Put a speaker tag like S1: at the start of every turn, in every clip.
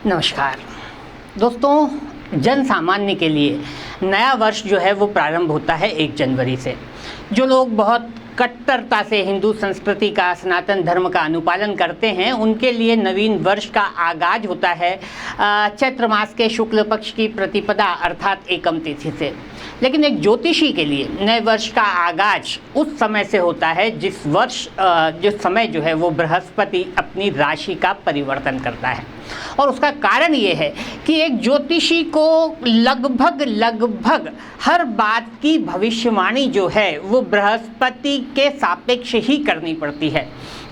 S1: नमस्कार दोस्तों, जन सामान्य के लिए नया वर्ष जो है वो प्रारंभ होता है 1 जनवरी से। जो लोग बहुत कट्टरता से हिंदू संस्कृति का, सनातन धर्म का अनुपालन करते हैं, उनके लिए नवीन वर्ष का आगाज होता है चैत्र मास के शुक्ल पक्ष की प्रतिपदा अर्थात एकम तिथि से। लेकिन एक ज्योतिषी के लिए नए वर्ष का आगाज उस समय से होता है जिस समय जो है वो बृहस्पति अपनी राशि का परिवर्तन करता है। और उसका कारण ये है कि एक ज्योतिषी को लगभग हर बात की भविष्यवाणी जो है वो बृहस्पति के सापेक्ष ही करनी पड़ती है।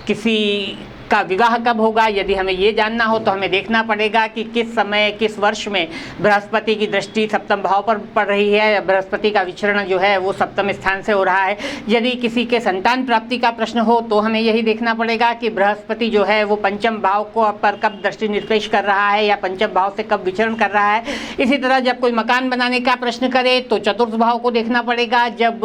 S1: किसी का विवाह कब होगा, यदि हमें ये जानना हो तो हमें देखना पड़ेगा कि किस समय किस वर्ष में बृहस्पति की दृष्टि सप्तम भाव पर पड़ रही है, बृहस्पति का विचरण जो है वो सप्तम स्थान से हो रहा है। यदि किसी के संतान प्राप्ति का प्रश्न हो तो हमें यही देखना पड़ेगा कि बृहस्पति जो है वो पंचम भाव को पर कब दृष्टि निरपेक्ष कर रहा है या पंचम भाव से कब विचरण कर रहा है। इसी तरह जब कोई मकान बनाने का प्रश्न करे तो चतुर्थ भाव को देखना पड़ेगा। जब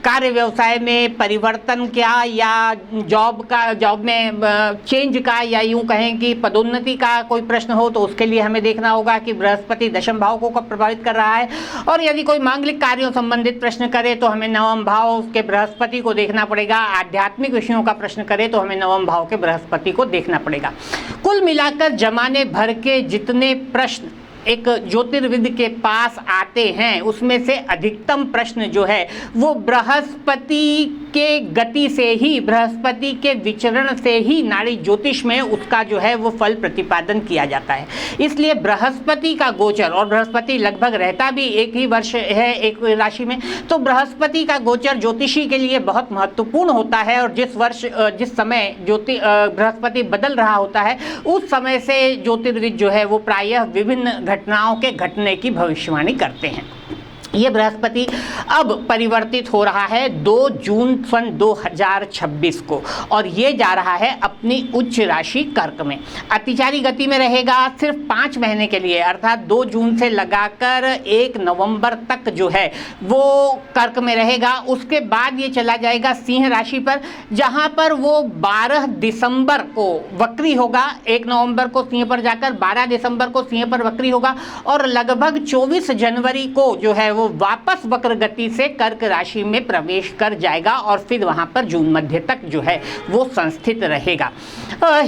S1: कार्य व्यवसाय में परिवर्तन क्या या जॉब में चेंज का या यूं कहें कि पदोन्नति का कोई प्रश्न हो तो उसके लिए हमें देखना होगा कि बृहस्पति दशम भाव को कब प्रभावित कर रहा है। और यदि कोई मांगलिक कार्यों संबंधित प्रश्न करे तो हमें नवम भाव के बृहस्पति को देखना पड़ेगा। आध्यात्मिक विषयों का प्रश्न करे तो हमें नवम भाव के बृहस्पति को देखना पड़ेगा। कुल मिलाकर जमाने भर के जितने प्रश्न एक ज्योतिर्विद के पास आते हैं उसमें से अधिकतम प्रश्न जो है वो बृहस्पति के गति से ही, बृहस्पति के विचरण से ही नाड़ी ज्योतिष में उसका जो है वो फल प्रतिपादन किया जाता है। इसलिए बृहस्पति का गोचर, और बृहस्पति लगभग रहता भी एक ही वर्ष है एक राशि में, तो बृहस्पति का गोचर ज्योतिषी के लिए बहुत महत्वपूर्ण होता है। और जिस समय बृहस्पति बदल रहा होता है उस समय से ज्योतिर्विद जो है वो प्रायः विभिन्न घटनाओं के घटने की भविष्यवाणी करते हैं। ये बृहस्पति अब परिवर्तित हो रहा है 2 जून सन 2026 को और ये जा रहा है अपनी उच्च राशि कर्क में। अतिचारी गति में रहेगा सिर्फ 5 महीने के लिए, अर्थात 2 जून से लगाकर 1 नवंबर तक जो है वो कर्क में रहेगा। उसके बाद ये चला जाएगा सिंह राशि पर, जहाँ पर वो 12 दिसंबर को वक्री होगा। 1 नवंबर को सिंह पर जाकर 12 दिसंबर को सिंह पर वक्री होगा और लगभग 24 जनवरी को जो है वो वापस वक्र गति से कर्क राशि में प्रवेश कर जाएगा और फिर वहां पर जून मध्य तक जो है वो संस्थित रहेगा।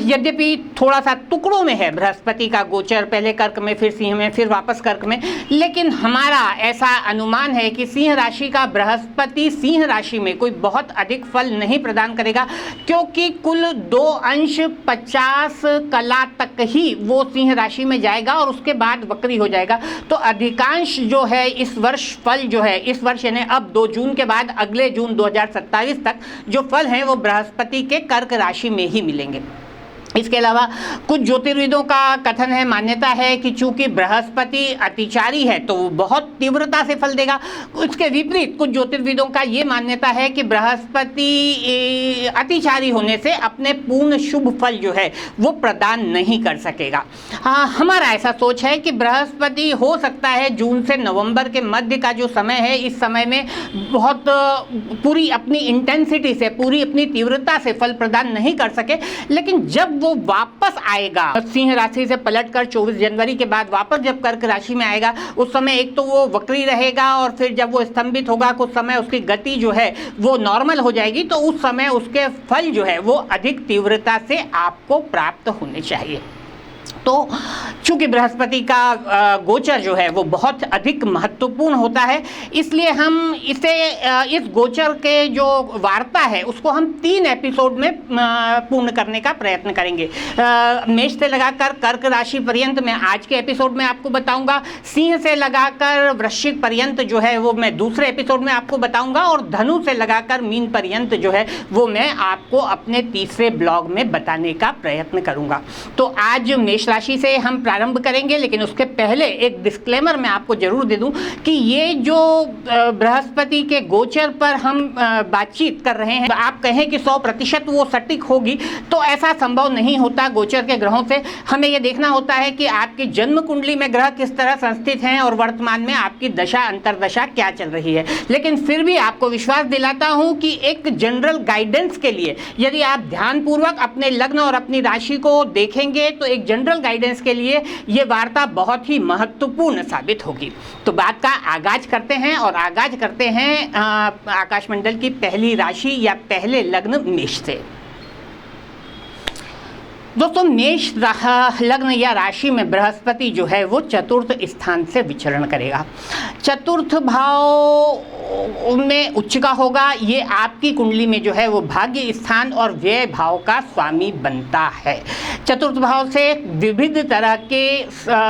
S1: यद्यपि थोड़ा सा टुकड़ों में है बृहस्पति का गोचर, पहले कर्क में फिर सिंह में फिर वापस कर्क में, लेकिन हमारा ऐसा अनुमान है कि सिंह राशि का बृहस्पति सिंह राशि में कोई बहुत अधिक फल नहीं प्रदान करेगा, क्योंकि कुल 2 अंश 50 कला तक ही वो सिंह राशि में जाएगा और उसके बाद वक्री हो जाएगा। तो अधिकांश जो है इस वर्ष फल जो है इस वर्ष यानी अब 2 जून के बाद अगले जून 2027 तक जो फल हैं वो बृहस्पति के कर्क राशि में ही मिलेंगे। इसके अलावा कुछ ज्योतिर्विदों का कथन है, मान्यता है कि चूंकि बृहस्पति अतिचारी है तो वो बहुत तीव्रता से फल देगा। उसके विपरीत कुछ ज्योतिर्विदों का ये मान्यता है कि बृहस्पति अतिचारी होने से अपने पूर्ण शुभ फल जो है वो प्रदान नहीं कर सकेगा। हमारा ऐसा सोच है कि बृहस्पति हो सकता है जून से नवंबर के मध्य का जो समय है, इस समय में बहुत पूरी अपनी इंटेंसिटी से, पूरी अपनी तीव्रता से फल प्रदान नहीं कर सके, लेकिन जब वो वापस आएगा सिंह राशि से पलटकर 24 जनवरी के बाद वापस जब कर्क राशि में आएगा, उस समय एक तो वो वक्री रहेगा और फिर जब वो स्तंभित होगा कुछ समय उसकी गति जो है वो नॉर्मल हो जाएगी, तो उस समय उसके फल जो है वो अधिक तीव्रता से आपको प्राप्त होने चाहिए। तो चूंकि बृहस्पति का गोचर जो है वो बहुत अधिक महत्वपूर्ण होता है, इसलिए हम इसे इस गोचर के जो वार्ता है उसको हम 3 एपिसोड में पूर्ण करने का प्रयत्न करेंगे। मेष से लगाकर कर्क राशि पर्यंत मैं आज के एपिसोड में आपको बताऊंगा, सिंह से लगाकर वृश्चिक पर्यंत जो है वो मैं दूसरे एपिसोड में आपको बताऊंगा और धनु से लगाकर मीन पर्यंत जो है वो मैं आपको अपने तीसरे ब्लॉग में बताने का प्रयत्न करूंगा। तो आज मेष राशि से हम प्रारंभ करेंगे, लेकिन उसके पहले एक डिस्क्लेमर मैं आपको जरूर दे दूं कि ये जो बृहस्पति के गोचर पर हम बातचीत कर रहे हैं, आप कहें कि 100% वो सटीक होगी तो ऐसा संभव नहीं होता। गोचर के ग्रहों से हमें ये देखना होता है कि आपकी जन्म कुंडली में ग्रह किस तरह संस्थित हैं और वर्तमान में आपकी दशा अंतर्दशा क्या चल रही है। लेकिन फिर भी आपको विश्वास दिलाता हूं कि एक जनरल गाइडेंस के लिए यदि आप ध्यानपूर्वक अपने लग्न और अपनी राशि को देखेंगे तो एक जनरल गाइडेंस के लिए ये वार्ता बहुत ही महत्वपूर्ण साबित होगी। तो बात का आगाज करते हैं और आगाज करते हैं आकाशमंडल की पहली राशि या पहले लग्न मेष से। दोस्तों, मेष लग्न या राशि में बृहस्पति जो है वो चतुर्थ स्थान से विचरण करेगा। चतुर्थ भाव में उच्च का होगा। ये आपकी कुंडली में जो है वो भाग्य स्थान और व्यय भाव का स्वामी बनता है। चतुर्थ भाव से विविध तरह के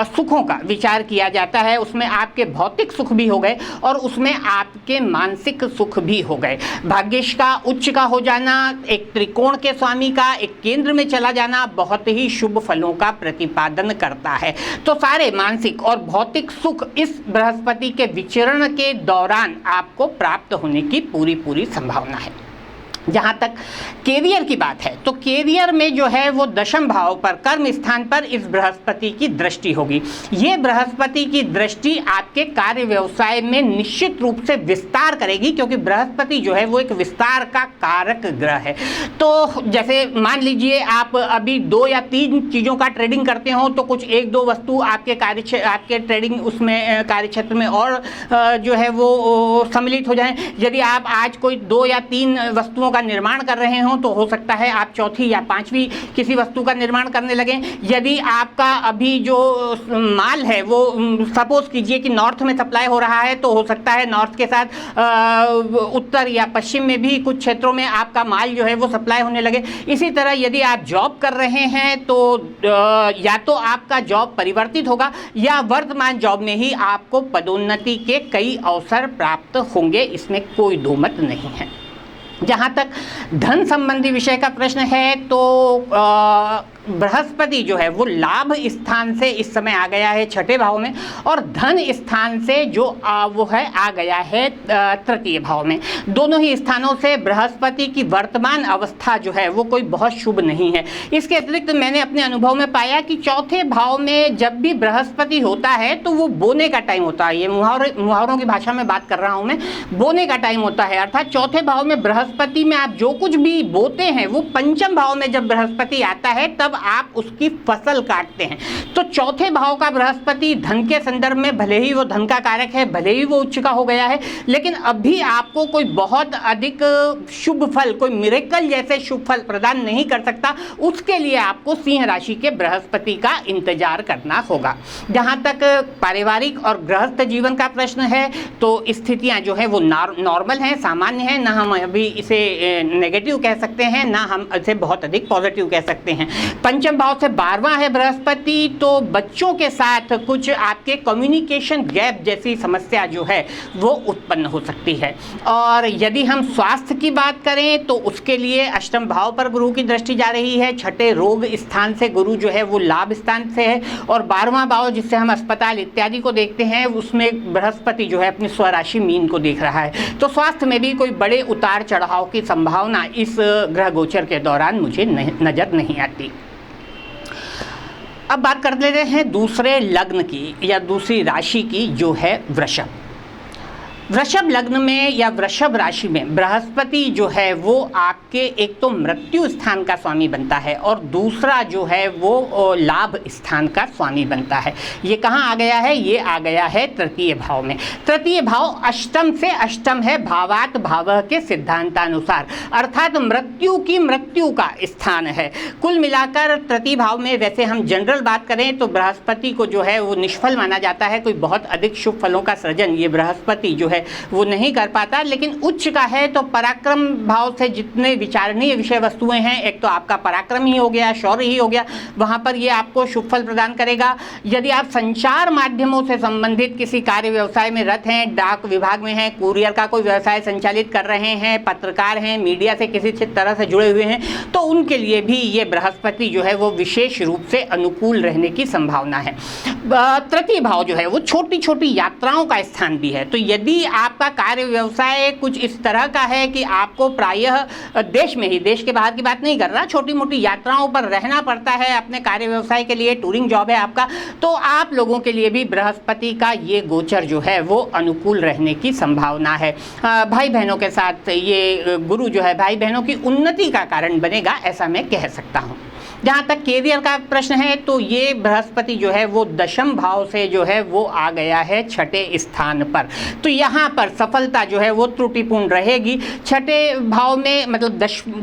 S1: सुखों का विचार किया जाता है। उसमें आपके भौतिक सुख भी हो गए और उसमें आपके मानसिक सुख भी हो गए। भाग्येश का उच्च का हो जाना, एक त्रिकोण के स्वामी का एक केंद्र में चला जाना बहुत ही शुभ फलों का प्रतिपादन करता है। तो सारे मानसिक और भौतिक सुख इस बृहस्पति के विचरण के दौरान आपको प्राप्त होने की पूरी संभावना है। जहाँ तक कैरियर की बात है तो कैरियर में जो है वो दशम भाव पर कर्म स्थान पर इस बृहस्पति की दृष्टि होगी। ये बृहस्पति की दृष्टि आपके कार्य व्यवसाय में निश्चित रूप से विस्तार करेगी, क्योंकि बृहस्पति जो है वो एक विस्तार का कारक ग्रह है। तो जैसे मान लीजिए आप अभी 2 या 3 चीज़ों का ट्रेडिंग करते हो तो कुछ 1-2 वस्तु आपके ट्रेडिंग उसमें कार्यक्षेत्र में और जो है वो सम्मिलित हो जाएं। यदि आप आज कोई 2 या 3 वस्तुओं का निर्माण कर रहे हो तो हो सकता है आप चौथी या 5वीं किसी वस्तु का निर्माण करने लगें। यदि आपका अभी जो माल है वो सपोज कीजिए कि नॉर्थ में सप्लाई हो रहा है तो हो सकता है नॉर्थ के साथ उत्तर या पश्चिम में भी कुछ क्षेत्रों में आपका माल जो है वो सप्लाई होने लगे। इसी तरह यदि आप जॉब कर रहे हैं तो या तो आपका जॉब परिवर्तित होगा या वर्तमान जॉब में ही आपको पदोन्नति के कई अवसर प्राप्त होंगे, इसमें कोई दो मत नहीं है। जहाँ तक धन संबंधी विषय का प्रश्न है तो बृहस्पति जो है वो लाभ स्थान से इस समय आ गया है 6ठे भाव में और धन स्थान से जो वो है आ गया है तृतीय भाव में। दोनों ही स्थानों से बृहस्पति की वर्तमान अवस्था जो है वो कोई बहुत शुभ नहीं है। इसके अतिरिक्त मैंने अपने अनुभव में पाया कि चौथे भाव में जब भी बृहस्पति होता है तो वो बोने का टाइम होता है। ये मुहावरों की भाषा में बात कर रहा हूँ मैं, बोने का टाइम होता है। अर्थात चौथे भाव में बृहस्पति में आप जो कुछ भी बोते हैं वो पंचम भाव में जब बृहस्पति आता है तब आप उसकी फसल काटते हैं। तो चौथे भाव का बृहस्पति धन के संदर्भ में भले ही वो धन का कारक है, भले ही वो उच्च का हो गया है, लेकिन अभी आपको कोई बहुत अधिक शुभ फल, कोई मिरेकल जैसे शुभ फल प्रदान नहीं कर सकता। उसके लिए आपको सिंह राशि के बृहस्पति का इंतजार करना होगा। जहां तक पारिवारिक और गृहस्थ जीवन का प्रश्न है तो स्थितियां जो है वो नॉर्मल हैं, सामान्य हैं। ना हम अभी इसे नेगेटिव कह सकते हैं, ना हम इसे बहुत अधिक पॉजिटिव कह सकते हैं। पंचम भाव से 12वां है बृहस्पति, तो बच्चों के साथ कुछ आपके कम्युनिकेशन गैप जैसी समस्या जो है वो उत्पन्न हो सकती है। और यदि हम स्वास्थ्य की बात करें तो उसके लिए अष्टम भाव पर गुरु की दृष्टि जा रही है। 6ठे रोग स्थान से गुरु जो है वो लाभ स्थान से है और 12वां भाव जिससे हम अस्पताल इत्यादि को देखते हैं उसमें बृहस्पति जो है अपनी स्वराशि मीन को देख रहा है। तो स्वास्थ्य में भी कोई बड़े उतार चढ़ाव की संभावना इस ग्रह गोचर के दौरान मुझे नजर नहीं आती। अब बात कर लेते हैं दूसरे लग्न की या दूसरी राशि की जो है वृषभ। वृषभ लग्न में या वृषभ राशि में बृहस्पति जो है वो आपके एक तो मृत्यु स्थान का स्वामी बनता है और दूसरा जो है वो लाभ स्थान का स्वामी बनता है। ये कहाँ आ गया है? ये आ गया है तृतीय भाव में। तृतीय भाव अष्टम से अष्टम है भावात भावः के सिद्धांतानुसार, अर्थात मृत्यु की मृत्यु का स्थान है। कुल मिलाकर तृतीय भाव में वैसे हम जनरल बात करें तो बृहस्पति को जो है वो निष्फल माना जाता है। कोई बहुत अधिक शुभ फलों का सृजन ये बृहस्पति जो है वो नहीं कर पाता, लेकिन उच्च का है तो पराक्रम भाव से जितने विचारणीय विषय वस्तुएं हैं, एक तो आपका पराक्रम ही हो गया, शौर्य ही हो गया, वहां पर ये आपको शुभ फल प्रदान करेगा। यदि आप संचार माध्यमों से संबंधित किसी कार्य व्यवसाय में रत हैं, डाक विभाग में हैं, कुरियर का कोई व्यवसाय संचालित कर रहे हैं, पत्रकार हैं, मीडिया से किसी तरह से जुड़े हुए हैं, तो उनके लिए भी ये बृहस्पति जो है वो विशेष रूप से अनुकूल रहने की संभावना है। तृतीय भाव जो है वो छोटी छोटी यात्राओं का स्थान भी है। तो यदि आपका कार्य व्यवसाय कुछ इस तरह का है कि आपको प्रायः देश में ही, देश के बाहर की बात नहीं कर रहा, छोटी मोटी यात्राओं पर रहना पड़ता है अपने कार्य व्यवसाय के लिए, टूरिंग जॉब है आपका, तो आप लोगों के लिए भी बृहस्पति का ये गोचर जो है वो अनुकूल रहने की संभावना है। भाई बहनों के साथ ये गुरु जो है भाई बहनों की उन्नति का कारण बनेगा, ऐसा मैं कह सकता हूँ। जहाँ तक कैरियर का प्रश्न है तो ये बृहस्पति जो है वो दशम भाव से जो है वो आ गया है छठे स्थान पर। तो यहाँ पर सफलता जो है वो त्रुटिपूर्ण रहेगी। छठे भाव में मतलब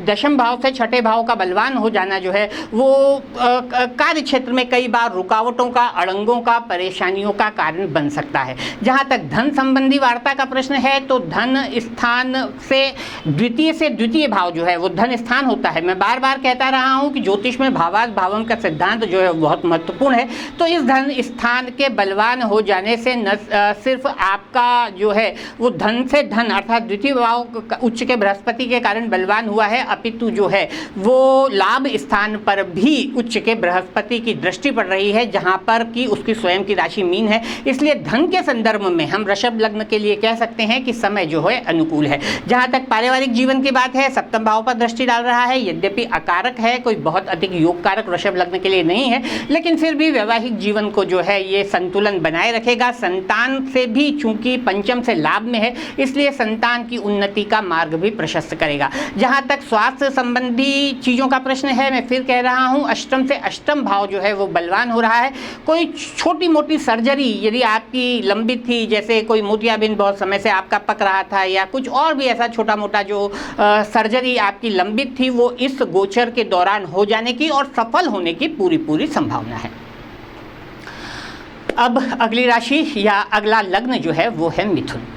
S1: दशम भाव से छठे भाव का बलवान हो जाना जो है वो कार्य क्षेत्र में कई बार रुकावटों का, अड़ंगों का, परेशानियों का कारण बन सकता है। जहाँ तक धन संबंधी वार्ता का प्रश्न है तो धन स्थान से द्वितीय भाव जो है वो धन स्थान होता है। मैं बार बार कहता रहा हूँ कि ज्योतिष में भावार्थ भावम का सिद्धांत जो है बहुत महत्वपूर्ण है। तो इस धन स्थान के बलवान हो जाने से न सिर्फ आपका जो है वो धन से धन अर्थात द्वितीय भाव उच्च के बृहस्पति के कारण बलवान हुआ है, अपितु जो है वो लाभ स्थान पर भी उच्च के बृहस्पति की दृष्टि पड़ रही है, जहाँ पर कि उसकी स्वयं की राशि मीन है। इसलिए धन के संदर्भ में हम वृषभ लग्न के लिए कह सकते हैं कि समय जो है अनुकूल है। जहाँ तक पारिवारिक जीवन की बात है, सप्तम भाव पर दृष्टि डाल रहा है, यद्यपि अकारक है, कोई बहुत अधिक योग कारक वृषभ लग्न के लिए नहीं है, लेकिन फिर भी वैवाहिक जीवन को जो है ये संतुलन बनाए रखेगा। संतान से भी चूंकि पंचम से लाभ में है, इसलिए संतान की उन्नति का मार्ग भी प्रशस्त करेगा। जहाँ तक स्वास्थ्य संबंधी चीज़ों का प्रश्न है, मैं फिर कह रहा हूँ अष्टम से अष्टम भाव जो है वो बलवान हो रहा है। कोई छोटी मोटी सर्जरी यदि आपकी लंबित थी, जैसे कोई मोतियाबिंद बहुत समय से आपका पक रहा था या कुछ और भी ऐसा छोटा मोटा जो सर्जरी आपकी लंबित थी, वो इस गोचर के दौरान हो जाने की और सफल होने की पूरी संभावना है। अब अगली राशि या अगला लग्न जो है वो है मिथुन।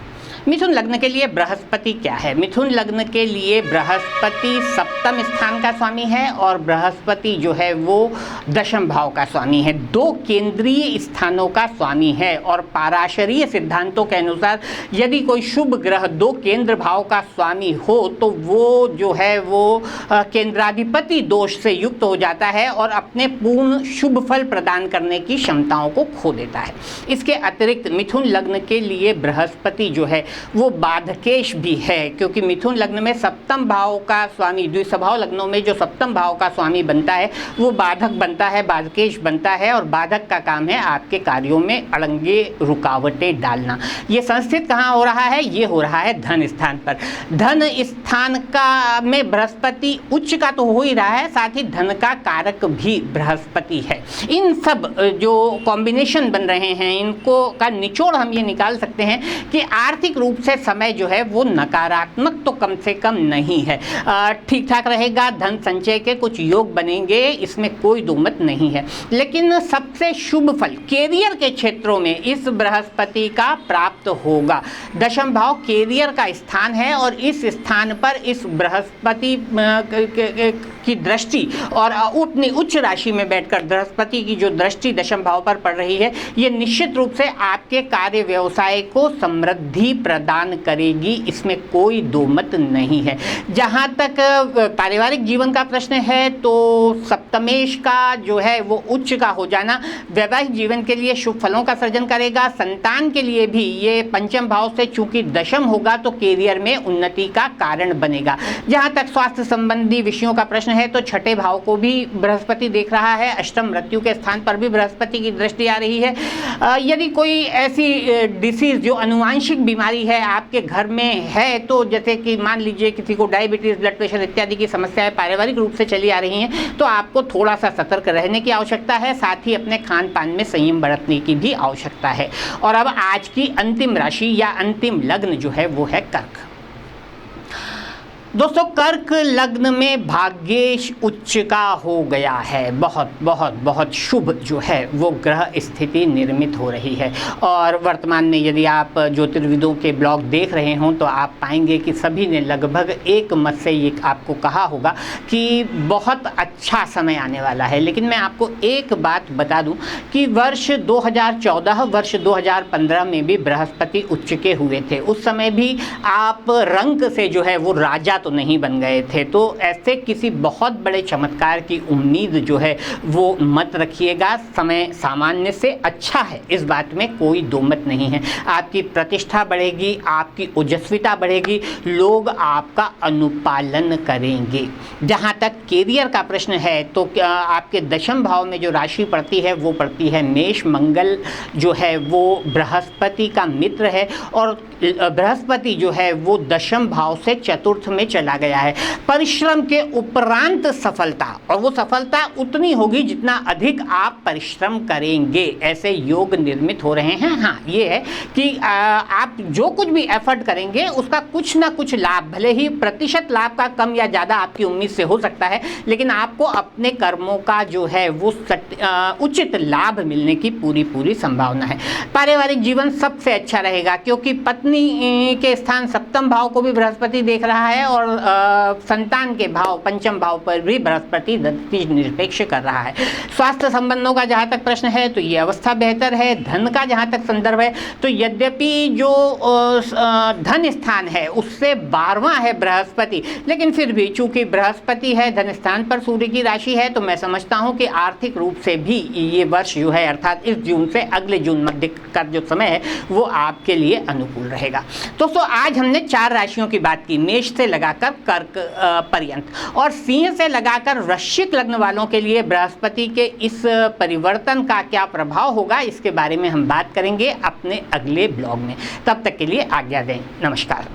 S1: मिथुन लग्न के लिए बृहस्पति क्या है? मिथुन लग्न के लिए बृहस्पति सप्तम स्थान का स्वामी है और बृहस्पति जो है वो दशम भाव का स्वामी है, दो केंद्रीय स्थानों का स्वामी है। और पाराशरीय सिद्धांतों के अनुसार यदि कोई शुभ ग्रह दो केंद्र भाव का स्वामी हो तो वो जो है वो केंद्राधिपति दोष से युक्त हो जाता है और अपने पूर्ण शुभ फल प्रदान करने की क्षमताओं को खो देता है। इसके अतिरिक्त मिथुन लग्न के लिए बृहस्पति जो है वो बाधकेश भी है, क्योंकि मिथुन लग्न में सप्तम भाव का स्वामी, द्विसभाव लग्नों में जो सप्तम भाव का स्वामी बनता है वो बाधक बनता है, बाधकेश बनता है। और बाधक का काम है आपके कार्यों में अड़ंगे, रुकावटें डालना। ये संस्थित कहाँ हो रहा है? ये हो रहा है धन स्थान पर। धन स्थान का में बृहस्पति उच्च का तो हो ही रहा है, साथ ही धन का कारक भी बृहस्पति है। इन सब जो कॉम्बिनेशन बन रहे हैं इनको का निचोड़ हम ये निकाल सकते हैं कि आर्थिक रूप से समय जो है वो नकारात्मक तो कम से कम नहीं है, ठीक ठाक रहेगा। धन संचय के कुछ योग बनेंगे, इसमें कोई दो मत नहीं है। लेकिन सबसे शुभ फल कैरियर के क्षेत्रों में इस बृहस्पति का प्राप्त होगा। दशम भाव कैरियर का स्थान है और इस स्थान पर इस बृहस्पति की दृष्टि और अपनी उच्च राशि में बैठकर बृहस्पति की जो दृष्टि दशम भाव पर पड़ रही है, ये निश्चित रूप से आपके कार्य व्यवसाय को समृद्धि प्रदान करेगी, इसमें कोई दो मत नहीं है। जहाँ तक पारिवारिक जीवन का प्रश्न है तो सप्तमेश का जो है वो उच्च का हो जाना वैवाहिक जीवन के लिए शुभ फलों का सृजन करेगा। संतान के लिए भी ये पंचम भाव से चूंकि दशम होगा तो कैरियर में उन्नति का कारण बनेगा। जहाँ तक स्वास्थ्य संबंधी विषयों का प्रश्न है तो छठे भाव को भी बृहस्पति देख रहा है, अष्टम मृत्यु के स्थान पर भी बृहस्पति की दृष्टि आ रही है। यदि कोई ऐसी डिसीज जो अनुवांशिक बीमारी है आपके घर में है, तो जैसे कि मान लीजिए किसी को डायबिटीज, ब्लड प्रेशर इत्यादि की समस्याएं पारिवारिक रूप से चली आ रही हैं, तो आपको थोड़ा सा सतर्क रहने की आवश्यकता है, साथ ही अपने खान पान में संयम बरतने की भी आवश्यकता है। और अब आज की अंतिम राशि या अंतिम लग्न जो है वो है कर्क। दोस्तों कर्क लग्न में भाग्येश उच्च का हो गया है, बहुत बहुत बहुत शुभ जो है वो ग्रह स्थिति निर्मित हो रही है। और वर्तमान में यदि आप ज्योतिर्विदों के ब्लॉग देख रहे हों तो आप पाएंगे कि सभी ने लगभग एक मत से ये आपको कहा होगा कि बहुत अच्छा समय आने वाला है। लेकिन मैं आपको एक बात बता दूं कि वर्ष 2014 वर्ष 2015 में भी बृहस्पति उच्च के हुए थे, उस समय भी आप रंक से जो है वो राजा तो नहीं बन गए थे। तो ऐसे किसी बहुत बड़े चमत्कार की उम्मीद जो है वो मत रखिएगा। समय सामान्य से अच्छा है, इस बात में कोई दो मत नहीं है। आपकी प्रतिष्ठा बढ़ेगी, आपकी ओजस्विता बढ़ेगी, लोग आपका अनुपालन करेंगे। जहाँ तक कैरियर का प्रश्न है तो आपके दशम भाव में जो राशि पड़ती है वो पड़ती है मेष। मंगल जो है वो बृहस्पति का मित्र है और बृहस्पति जो है वो दशम भाव से चतुर्थ में चला गया है। परिश्रम के उपरांत सफलता, और वो सफलता उतनी होगी जितना अधिक आप परिश्रम करेंगे, ऐसे योग निर्मित हो रहे हैं। हाँ, ये है कि आप जो कुछ भी एफर्ट करेंगे उसका कुछ ना कुछ लाभ, भले ही प्रतिशत लाभ का कम या ज़्यादा आपकी उम्मीद से हो सकता है, लेकिन आपको अपने कर्मों का जो है वो उचित लाभ मिलने की पूरी संभावना है। पारिवारिक जीवन सबसे अच्छा रहेगा, क्योंकि पत्नी के स्थान सप्तम भाव को भी बृहस्पति देख रहा है और संतान के भाव पंचम भाव पर भी बृहस्पति दृष्टि निरपेक्ष कर रहा है। स्वास्थ्य संबंधों का जहाँ तक प्रश्न है तो ये अवस्था बेहतर है। धन का जहाँ तक संदर्भ है तो यद्यपि जो धन स्थान है उससे 12वां है बृहस्पति, लेकिन फिर भी चूंकि बृहस्पति है, धन स्थान पर सूर्य की राशि है, तो मैं समझता हूँ कि आर्थिक रूप से भी ये वर्ष जो है, अर्थात इस जून से अगले जून मध्य का जो समय है वो आपके लिए अनुकूल रहेगा। दोस्तों, आज हमने 4 राशियों की बात की, मेष से लगाकर कर्क पर्यंत, और सिंह से लगाकर वृश्चिक लग्न वालों के लिए बृहस्पति के इस परिवर्तन का क्या प्रभाव होगा, इसके बारे में हम बात करेंगे अपने अगले ब्लॉग में। तब तक के लिए आज्ञा दें। नमस्कार।